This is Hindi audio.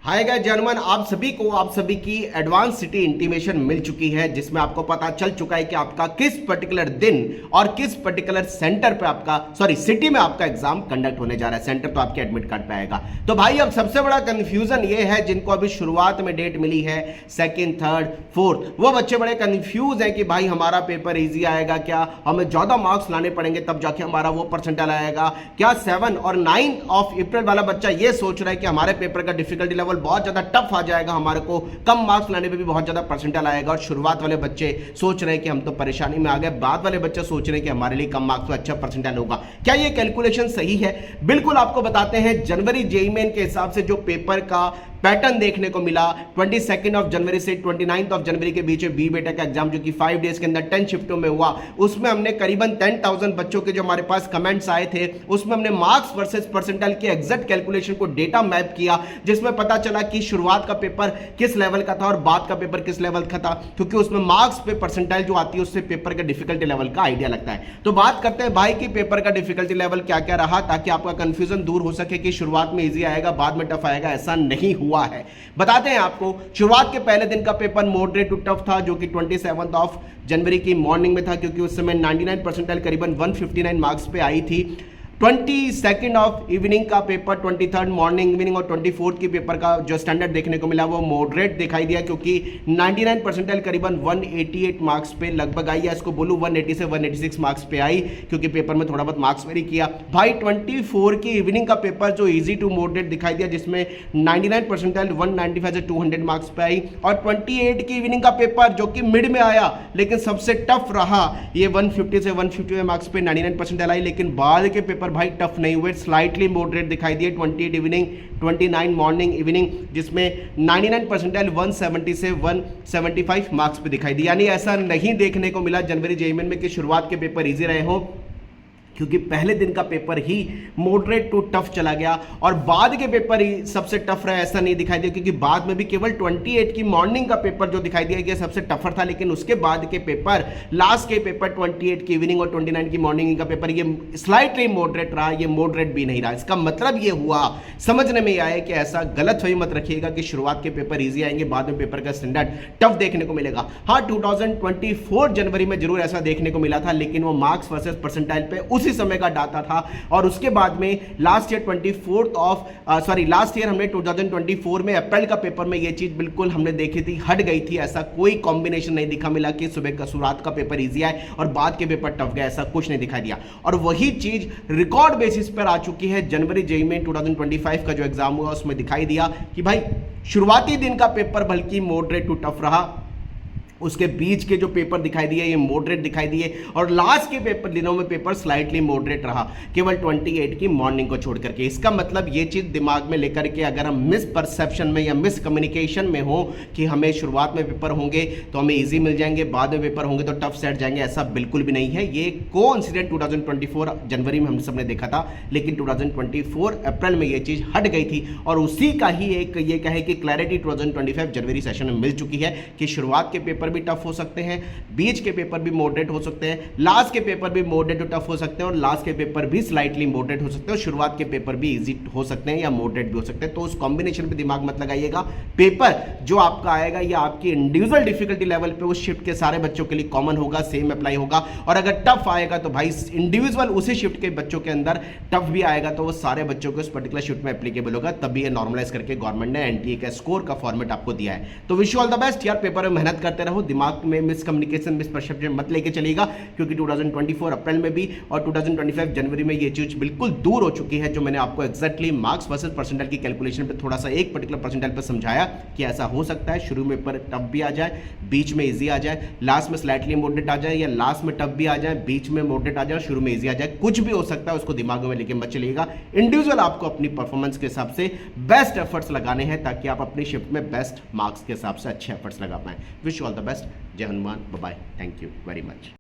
हाय गाइस जर्मन आप सभी की एडवांस सिटी इंटीमेशन मिल चुकी है, जिसमें आपको पता चल चुका है कि आपका किस पर्टिकुलर दिन और किस पर्टिकुलर सेंटर पे आपका सिटी में आपका एग्जाम कंडक्ट होने जा रहा है। सेंटर तो आपके एडमिट कार्ड पे आएगा। तो भाई अब सबसे बड़ा कंफ्यूजन ये है, जिनको अभी शुरुआत में डेट मिली है सेकेंड, थर्ड, फोर्थ, वो बच्चे बड़े कंफ्यूज हैं कि भाई हमारा पेपर ईजी आएगा क्या, हमें ज्यादा मार्क्स लाने पड़ेंगे तब जाके हमारा वो परसेंटाइल आएगा क्या। 7 और 9 ऑफ अप्रैल वाला बच्चा ये सोच रहा है कि हमारे पेपर का डिफिकल्टी लेवल बहुत ज्यादा टफ आ जाएगा, हमारे को कम मार्क्स लाने पे भी बहुत ज्यादा परसेंटाइल आएगा। और शुरुआत वाले बच्चे सोच रहे हैं कि हम तो परेशानी में आ गए, बाद वाले बच्चे सोच रहे हैं कि हमारे लिए कम मार्क्स में अच्छा परसेंटाइल होगा। क्या ये कैलकुलेशन सही है? बिल्कुल आपको बताते हैं। जनवरी जेईई मेन के हिसाब से जो पेपर का पैटर्न देखने को मिला 22 ऑफ जनवरी से 29 ऑफ जनवरी के बीच बी बेटा का एग्जाम जो कि 5 डेज के अंदर 10 शिफ्टों में हुआ, उसमें हमने करीबन 10,000 बच्चों के जो हमारे पास कमेंट्स आए थे, उसमें हमने मार्क्स वर्सेस परसेंटाइल के एग्जैक्ट कैलकुलेशन को डेटा मैप किया, जिसमें पता चला कि शुरुआत का पेपर किस लेवल का था और बाद का पेपर किस लेवल का था, क्योंकि उसमें मार्क्स पे परसेंटाइल जो आती है उससे पेपर का डिफिकल्टी लेवल का आइडिया लगता है। तो बात करते हैं भाई कि पेपर का डिफिकल्टी लेवल क्या क्या रहा, ताकि आपका कंफ्यूजन दूर हो सके कि शुरुआत में इजी आएगा बाद में टफ आएगा। ऐसा नहीं हुआ है। बताते हैं आपको। शुरुआत के पहले दिन का पेपर मॉडरेट टू टफ था, जो कि 27 ऑफ जनवरी की मॉर्निंग में था, क्योंकि उस समय 99 परसेंटाइल करीबन 159 मार्क्स पे आई थी। 22 ऑफ इवनिंग का पेपर 23 मॉर्निंग इवनिंग और 24 की पेपर का जो स्टैंडर्ड देखने को मिला वो मॉडरेट दिखाई दिया, क्योंकि 99 परसेंटाइल करीबन 188 मार्क्स पे लगभग आई, या इसको बोलूं 180 से 186 मार्क्स पे आई, क्योंकि पेपर में थोड़ा बहुत मार्क्स वेरी किया। भाई 24 की इवनिंग का पेपर जो इजी टू मॉडरेट दिखाई दिया, जिसमें 99 परसेंटाइल 195 से 200 मार्क्स पे आई, और 28 की इवनिंग का पेपर जो कि मिड में आया लेकिन सबसे टफ रहा, ये 150 से 150 मार्क्स पे 99 परसेंटाइल आई, लेकिन बाद के पेपर भाई टफ नहीं हुए, स्लाइटली मॉडरेट दिखाई दिए। 28 इवनिंग 29 मॉर्निंग इवनिंग, जिसमें 99 परसेंटाइल 170 से 175 मार्क्स पे दिखाई दिया। यानी ऐसा नहीं देखने को मिला जनवरी जेईई मेन में कि शुरुआत के पेपर इजी रहे हों, क्योंकि पहले दिन का पेपर ही मॉडरेट टू टफ चला गया और बाद के पेपर ही सबसे टफ रहा, ऐसा नहीं दिखाई दिया, क्योंकि बाद में भी केवल 28 की मॉर्निंग का पेपर जो दिखाई दिया कि सबसे टफर था, लेकिन उसके बाद के पेपर, लास्ट के पेपर 28 की इवनिंग और 29 की मॉर्निंग का पेपर ये स्लाइटली मॉडरेट रहा, ये मॉडरेट भी नहीं रहा। इसका मतलब ये हुआ, समझने में आया कि ऐसा गलत फहमी मत रखिएगा कि शुरुआत के पेपर ईजी आएंगे बाद में पेपर का स्टैंडर्ड टफ देखने को मिलेगा। हाँ, 2024 जनवरी में जरूर ऐसा देखने को मिला था, लेकिन वो मार्क्स वर्सेस परसेंटाइल पे उसी समय का डाटा था। और उसके बाद में लास्ट ईयर हमने 2024 में अप्रैल का पेपर में ये चीज बिल्कुल हमने देखी थी, हट गई थी। ऐसा कोई कॉम्बिनेशन नहीं दिखा मिला कि सुबह का शुरुआत का पेपर इजी आए और बाद के पेपर टफ गए, ऐसा कुछ नहीं दिखा दिया। और वही चीज रिकॉर्ड बेसिस पर आ चुकी है। जनवरी जेईई मेन 2025 का जो एग्जाम हुआ उसमें दिखाई दिया कि भाई शुरुआती दिन का पेपर बल्कि मॉडरेट टू टफ रहा, उसके बीच के जो पेपर दिखाई दिए ये मॉडरेट दिखाई दिए, और लास्ट के पेपर दिनों में पेपर स्लाइटली मॉडरेट रहा, केवल 28 की मॉर्निंग को छोड़ करके। इसका मतलब ये चीज दिमाग में लेकर के अगर हम मिस परसेप्शन में या मिस कम्युनिकेशन में हो कि हमें शुरुआत में पेपर होंगे तो हमें इजी मिल जाएंगे, बाद में पेपर होंगे तो टफ सेट जाएंगे, ऐसा बिल्कुल भी नहीं है। ये कोइंसिडेंट 2024 जनवरी में हम सबने देखा था, लेकिन 2024 अप्रैल में ये चीज हट गई थी, और उसी का ही एक ये कहे कि क्लैरिटी 2025 जनवरी सेशन में मिल चुकी है कि शुरुआत के पेपर भी टफ हो सकते हैं, बीच के पेपर भी मॉडरेट हो सकते हैं, लास्ट के पेपर भी मॉडरेट और टफ हो सकते हैं, और लास्ट के पेपर भी स्लाइटली मॉडरेट हो सकते हैं, और शुरुआत के पेपर भी इजी हो सकते हैं या मॉडरेट भी हो सकते हैं। तो उस कॉम्बिनेशन पे दिमाग मत लगाइएगा। पेपर जो आपका आएगा या आपकी इंडिविजुअल डिफिकल्टी लेवल पे उस शिफ्ट के सारे बच्चों के लिए कॉमन होगा, सेम अप्लाई होगा। और अगर टफ आएगा तो भाई इंडिविजुअल उसी शिफ्ट के बच्चों के अंदर टफ भी आएगा तो वो सारे बच्चों को उस पर्टिकुलर शिफ्ट में एप्लीकेबल होगा, तभी ये नॉर्मलाइज करके गवर्नमेंट ने एनटीए का स्कोर का फॉर्मेट आपको दिया है। तो wish you all the best यार, पेपर में मेहनत करते रहो, दिमाग में मिसकम्युनिकेशन मिसपरसेप्शन मत लेके चलिएगा, क्योंकि 2024 अप्रैल में भी और 2025 जनवरी में ये चीज बिल्कुल दूर हो चुकी है, जो मैंने आपको एग्जैक्टली मार्क्स वर्सेस परसेंटाइल की कैलकुलेशन पे थोड़ा सा एक पर्टिकुलर परसेंटाइल पे समझाया कि ऐसा हो सकता है शुरू में पर टफ भी आ जाए, बीच में इजी आ जाए, लास्ट में स्लाइटली मॉडरेट आ जाए, या लास्ट में टफ भी आ जाए, बीच में मॉडरेट आ जाए, शुरू में इजी आ जाए, कुछ भी हो सकता है। उसको दिमाग में लेके मत चलिएगा। इंडिविजुअल आपको अपनी परफॉर्मेंस के हिसाब से बेस्ट एफर्ट्स लगाने हैं, ताकि आप अपनी शिफ्ट में बेस्ट मार्क्स के हिसाब से अच्छे एफर्ट्स लगा पाएं। Wish you all the best. जय Hanuman, bye bye, thank you very much.